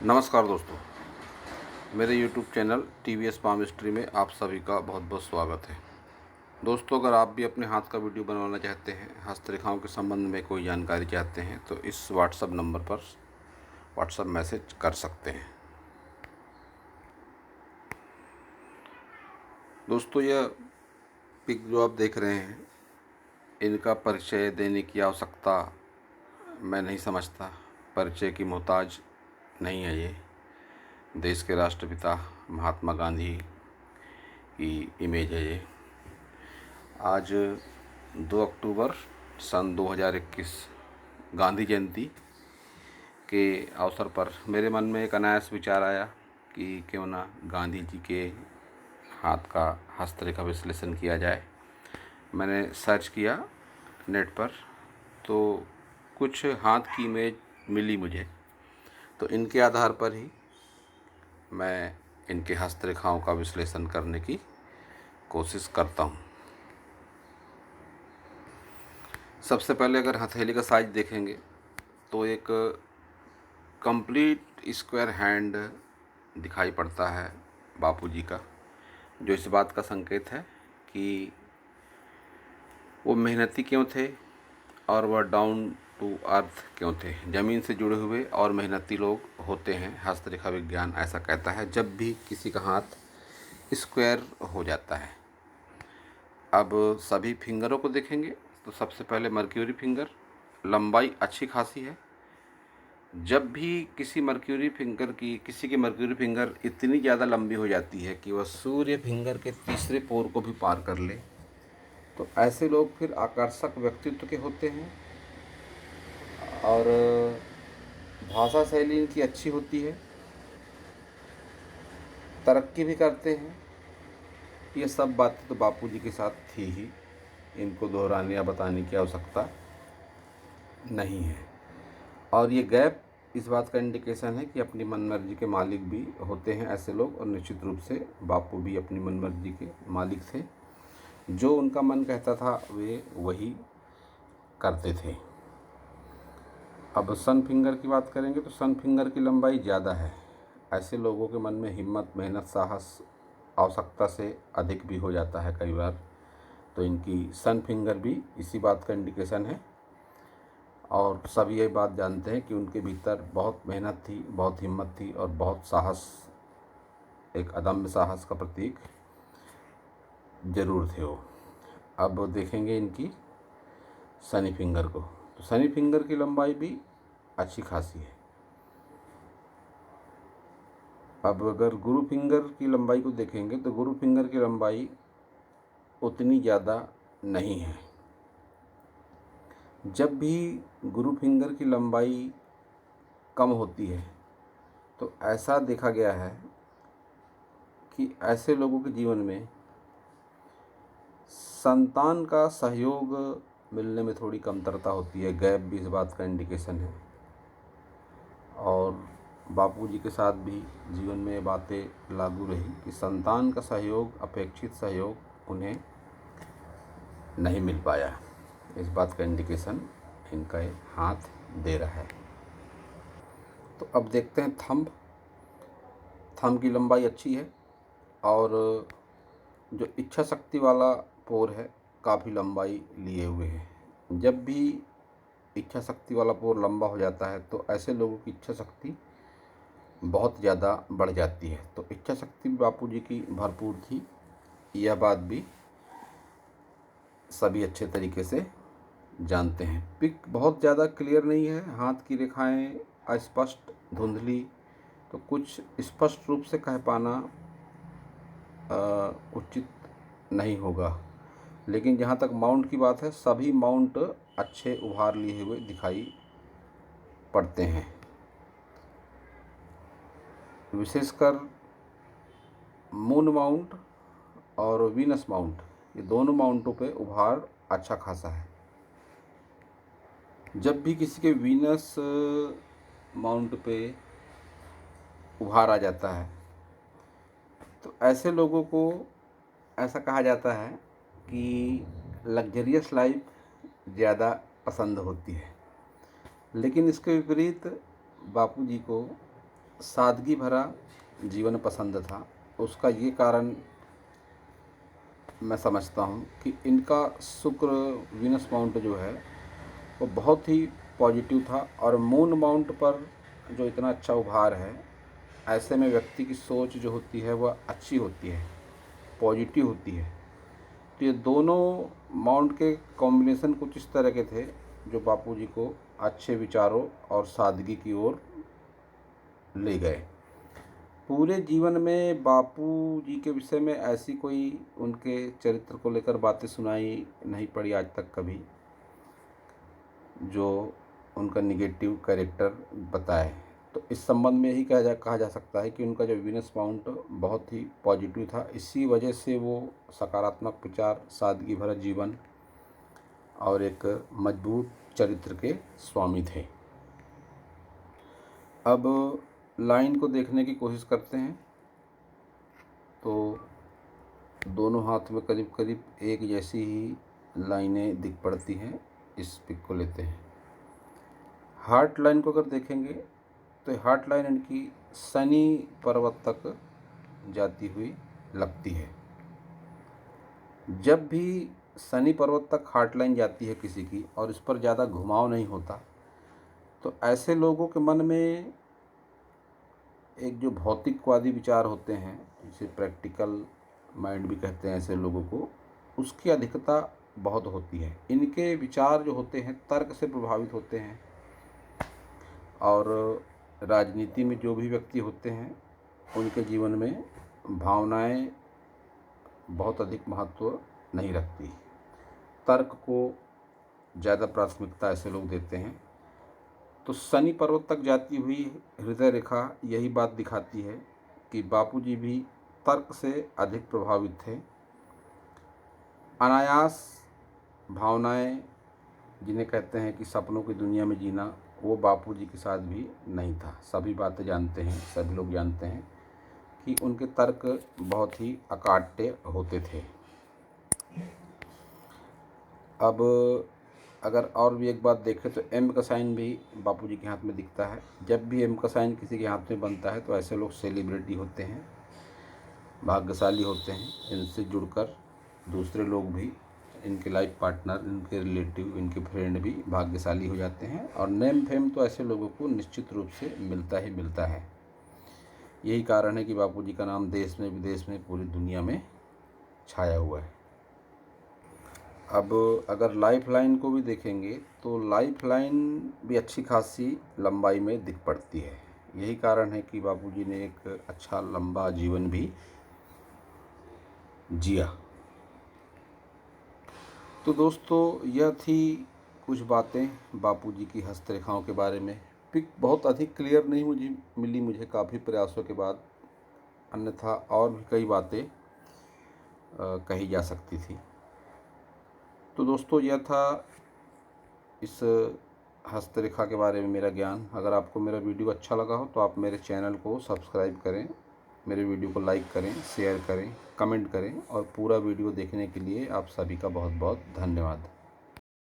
नमस्कार दोस्तों, मेरे YouTube channel TVS palm history में आप सभी का बहुत बहुत स्वागत है। दोस्तों, अगर आप भी अपने हाथ का वीडियो बनवाना चाहते हैं, हस्तरेखाओं के संबंध में कोई जानकारी चाहते हैं तो इस व्हाट्सएप नंबर पर व्हाट्सएप मैसेज कर सकते हैं। दोस्तों, यह पिक जो आप देख रहे हैं, इनका परिचय देने की आवश्यकता मैं नहीं समझता। परिचय की मोहताज नहीं है ये। देश के राष्ट्रपिता महात्मा गांधी की इमेज है ये। आज 2 अक्टूबर सन 2021 गांधी जयंती के अवसर पर मेरे मन में एक अनायास विचार आया कि क्यों ना गांधी जी के हाथ का हस्तरेखा विश्लेषण किया जाए। मैंने सर्च किया नेट पर तो कुछ हाथ की इमेज मिली मुझे, तो इनके आधार पर ही मैं इनके हस्तरेखाओं का विश्लेषण करने की कोशिश करता हूँ। सबसे पहले अगर हथेली का साइज देखेंगे तो एक कंप्लीट स्क्वायर हैंड दिखाई पड़ता है बापूजी का, जो इस बात का संकेत है कि वो मेहनती क्यों थे और वह डाउन टू अर्थ क्यों थे। ज़मीन से जुड़े हुए और मेहनती लोग होते हैं, हस्तरेखा विज्ञान ऐसा कहता है, जब भी किसी का हाथ स्क्वायर हो जाता है। अब सभी फिंगरों को देखेंगे तो सबसे पहले मर्क्यूरी फिंगर, लंबाई अच्छी खासी है। जब भी किसी की मर्क्यूरी फिंगर इतनी ज़्यादा लंबी हो जाती है कि वह सूर्य फिंगर के तीसरे पोर को भी पार कर ले, तो ऐसे लोग फिर आकर्षक व्यक्तित्व के होते हैं और भाषा शैली इनकी अच्छी होती है, तरक्की भी करते हैं। ये सब बातें तो बापूजी के साथ थी ही, इनको दोहराने या बताने की आवश्यकता नहीं है। और ये गैप इस बात का इंडिकेशन है कि अपनी मनमर्जी के मालिक भी होते हैं ऐसे लोग, और निश्चित रूप से बापू भी अपनी मनमर्जी के मालिक थे। जो उनका मन कहता था वे वही करते थे। अब सन फिंगर की बात करेंगे तो सन फिंगर की लंबाई ज़्यादा है। ऐसे लोगों के मन में हिम्मत, मेहनत, साहस आवश्यकता से अधिक भी हो जाता है कई बार, तो इनकी सन फिंगर भी इसी बात का इंडिकेशन है। और सभी ये बात जानते हैं कि उनके भीतर बहुत मेहनत थी, बहुत हिम्मत थी और बहुत साहस, एक अदम्य साहस का प्रतीक जरूर थे वो। अब देखेंगे इनकी शनि फिंगर को, तो शनि फिंगर की लंबाई भी अच्छी खासी है। अब अगर गुरु फिंगर की लंबाई को देखेंगे तो गुरु फिंगर की लंबाई उतनी ज़्यादा नहीं है। जब भी गुरु फिंगर की लंबाई कम होती है तो ऐसा देखा गया है कि ऐसे लोगों के जीवन में संतान का सहयोग मिलने में थोड़ी कमतरता होती है। गैप भी इस बात का इंडिकेशन है। और बापूजी के साथ भी जीवन में ये बातें लागू रही कि संतान का सहयोग, अपेक्षित सहयोग उन्हें नहीं मिल पाया। इस बात का इंडिकेशन इनका ये हाथ दे रहा है। तो अब देखते हैं थंब की लंबाई अच्छी है और जो इच्छा शक्ति वाला पोर है काफ़ी लंबाई लिए हुए है। जब भी इच्छा शक्ति वाला पोर लंबा हो जाता है तो ऐसे लोगों की इच्छा शक्ति बहुत ज़्यादा बढ़ जाती है। तो इच्छा शक्ति बापूजी की भरपूर थी, यह बात भी सभी अच्छे तरीके से जानते हैं। पिक बहुत ज़्यादा क्लियर नहीं है, हाथ की रेखाएं अस्पष्ट, धुंधली, तो कुछ स्पष्ट रूप से कह पाना उचित नहीं होगा। लेकिन जहाँ तक माउंट की बात है, सभी माउंट अच्छे उभार लिए हुए दिखाई पड़ते हैं। विशेषकर मून माउंट और वीनस माउंट, ये दोनों माउंटों पे उभार अच्छा खासा है। जब भी किसी के वीनस माउंट पे उभार आ जाता है तो ऐसे लोगों को ऐसा कहा जाता है कि लग्जरियस लाइफ ज़्यादा पसंद होती है। लेकिन इसके विपरीत बापूजी को सादगी भरा जीवन पसंद था। उसका ये कारण मैं समझता हूँ कि इनका शुक्र वीनस माउंट जो है वो बहुत ही पॉजिटिव था, और मून माउंट पर जो इतना अच्छा उभार है, ऐसे में व्यक्ति की सोच जो होती है वह अच्छी होती है, पॉजिटिव होती है। तो ये दोनों माउंट के कॉम्बिनेशन कुछ इस तरह के थे जो बापूजी को अच्छे विचारों और सादगी की ओर ले गए। पूरे जीवन में बापूजी के विषय में ऐसी कोई उनके चरित्र को लेकर बातें सुनाई नहीं पड़ी आज तक कभी जो उनका निगेटिव कैरेक्टर बताए। तो इस संबंध में यही कहा जा सकता है कि उनका जो वीनस माउंट बहुत ही पॉजिटिव था। इसी वजह से वो सकारात्मक विचार, सादगी भरा जीवन और एक मजबूत चरित्र के स्वामी थे। अब लाइन को देखने की कोशिश करते हैं तो दोनों हाथ में करीब करीब एक जैसी ही लाइनें दिख पड़ती हैं। इस पिक को लेते हैं। हार्ट लाइन को अगर देखेंगे तो हार्ट लाइन इनकी शनि पर्वत तक जाती हुई लगती है। जब भी शनि पर्वत तक हार्ट लाइन जाती है किसी की और इस पर ज़्यादा घुमाव नहीं होता, तो ऐसे लोगों के मन में एक जो भौतिकवादी विचार होते हैं, जिसे प्रैक्टिकल माइंड भी कहते हैं ऐसे लोगों को, उसकी अधिकता बहुत होती है। इनके विचार जो होते हैं तर्क से प्रभावित होते हैं, और राजनीति में जो भी व्यक्ति होते हैं उनके जीवन में भावनाएं बहुत अधिक महत्व नहीं रखती। तर्क को ज़्यादा प्राथमिकता ऐसे लोग देते हैं। तो शनि पर्वत तक जाती हुई हृदय रेखा यही बात दिखाती है कि बापूजी भी तर्क से अधिक प्रभावित थे। अनायास भावनाएं, जिन्हें कहते हैं कि सपनों की दुनिया में जीना, वो बापूजी के साथ भी नहीं था। सभी बातें जानते हैं, सभी लोग जानते हैं कि उनके तर्क बहुत ही अकाट्य होते थे। अब अगर और भी एक बात देखें तो एम का साइन भी बापूजी के हाथ में दिखता है। जब भी एम का साइन किसी के हाथ में बनता है तो ऐसे लोग सेलिब्रिटी होते हैं, भाग्यशाली होते हैं। इनसे जुड़कर दूसरे लोग भी, इनके लाइफ पार्टनर, इनके रिलेटिव, इनके फ्रेंड भी भाग्यशाली हो जाते हैं, और नेम फेम तो ऐसे लोगों को निश्चित रूप से मिलता ही मिलता है। यही कारण है कि बापूजी का नाम देश में, विदेश में, पूरी दुनिया में छाया हुआ है। अब अगर लाइफ लाइन को भी देखेंगे तो लाइफ लाइन भी अच्छी खासी लंबाई में दिख पड़ती है। यही कारण है कि बापूजी ने एक अच्छा लंबा जीवन भी जिया। तो दोस्तों, यह थी कुछ बातें बापूजी की हस्तरेखाओं के बारे में। पिक बहुत अधिक क्लियर नहीं मुझे काफ़ी प्रयासों के बाद, अन्यथा और भी कई बातें कही जा सकती थी। तो दोस्तों, यह था इस हस्तरेखा के बारे में मेरा ज्ञान। अगर आपको मेरा वीडियो अच्छा लगा हो तो आप मेरे चैनल को सब्सक्राइब करें, मेरे वीडियो को लाइक करें, शेयर करें, कमेंट करें, और पूरा वीडियो देखने के लिए आप सभी का बहुत बहुत धन्यवाद।